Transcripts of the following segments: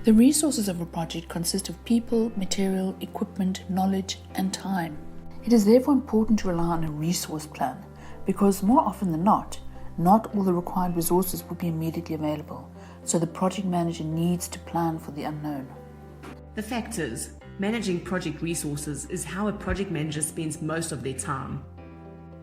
The resources of a project consist of people, material, equipment, knowledge, and time. It is therefore important to rely on a resource plan because more often than not all the required resources will be immediately available, so the project manager needs to plan for the unknown. The fact is, managing project resources is how a project manager spends most of their time.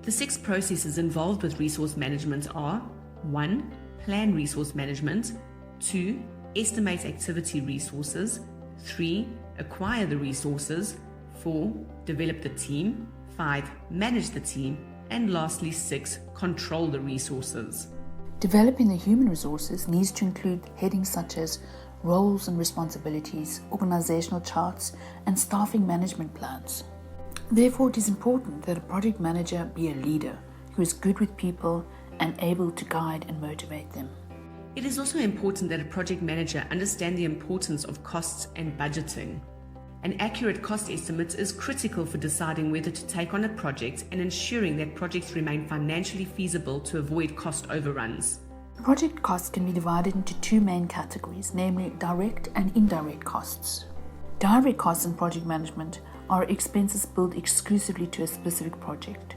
The 6 processes involved with resource management are 1. Plan resource management, 2. Estimate activity resources, 3. Acquire the resources, 4. Develop the team, 5. Manage the team, and lastly 6. Control the resources. Developing the human resources needs to include headings such as roles and responsibilities, organizational charts, and staffing management plans. Therefore, it is important that a project manager be a leader who is good with people and able to guide and motivate them. It is also important that a project manager understand the importance of costs and budgeting. An accurate cost estimate is critical for deciding whether to take on a project and ensuring that projects remain financially feasible to avoid cost overruns. Project costs can be divided into 2 main categories, namely direct and indirect costs. Direct costs in project management are expenses billed exclusively to a specific project.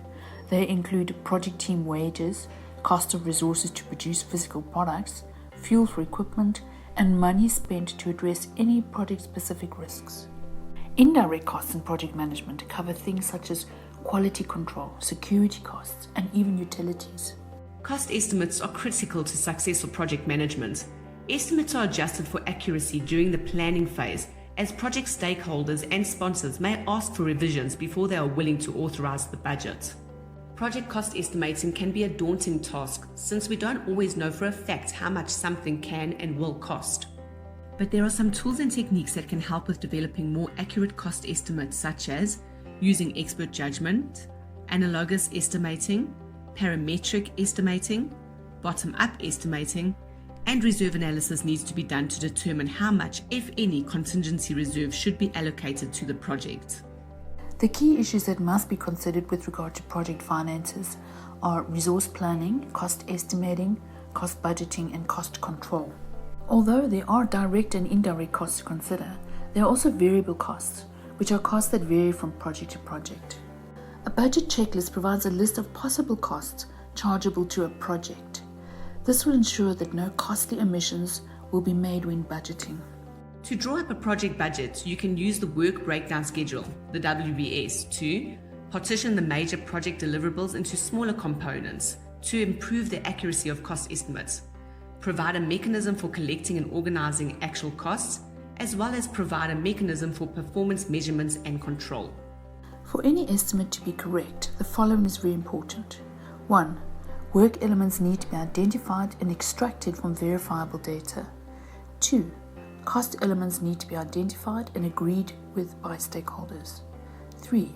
They include project team wages, cost of resources to produce physical products, fuel for equipment, and money spent to address any project-specific risks. Indirect costs in project management cover things such as quality control, security costs, and even utilities. Cost estimates are critical to successful project management. Estimates are adjusted for accuracy during the planning phase, as project stakeholders and sponsors may ask for revisions before they are willing to authorize the budget. Project cost estimating can be a daunting task since we don't always know for a fact how much something can and will cost. But there are some tools and techniques that can help with developing more accurate cost estimates, such as using expert judgment, analogous estimating, parametric estimating, bottom-up estimating, and reserve analysis needs to be done to determine how much, if any, contingency reserve should be allocated to the project. The key issues that must be considered with regard to project finances are resource planning, cost estimating, cost budgeting, and cost control. Although there are direct and indirect costs to consider, there are also variable costs, which are costs that vary from project to project. A budget checklist provides a list of possible costs chargeable to a project. This will ensure that no costly omissions will be made when budgeting. To draw up a project budget, you can use the Work Breakdown Schedule, the WBS, to partition the major project deliverables into smaller components to improve the accuracy of cost estimates, provide a mechanism for collecting and organizing actual costs, as well as provide a mechanism for performance measurements and control. For any estimate to be correct, the following is very important. 1. Work elements need to be identified and extracted from verifiable data. 2. Cost elements need to be identified and agreed with by stakeholders. 3.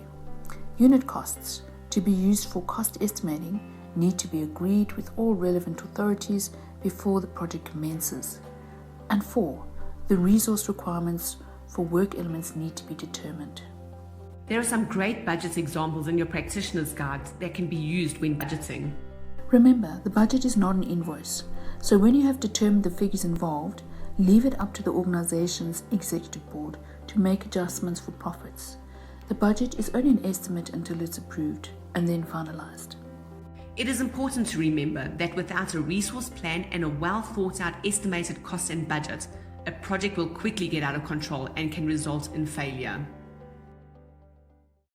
Unit costs to be used for cost estimating need to be agreed with all relevant authorities before the project commences. And 4. The resource requirements for work elements need to be determined. There are some great budget examples in your practitioner's guide that can be used when budgeting. Remember, the budget is not an invoice, so when you have determined the figures involved, leave it up to the organization's executive board to make adjustments for profits. The budget is only an estimate until it's approved and then finalized. It is important to remember that without a resource plan and a well thought out estimated cost and budget, a project will quickly get out of control and can result in failure.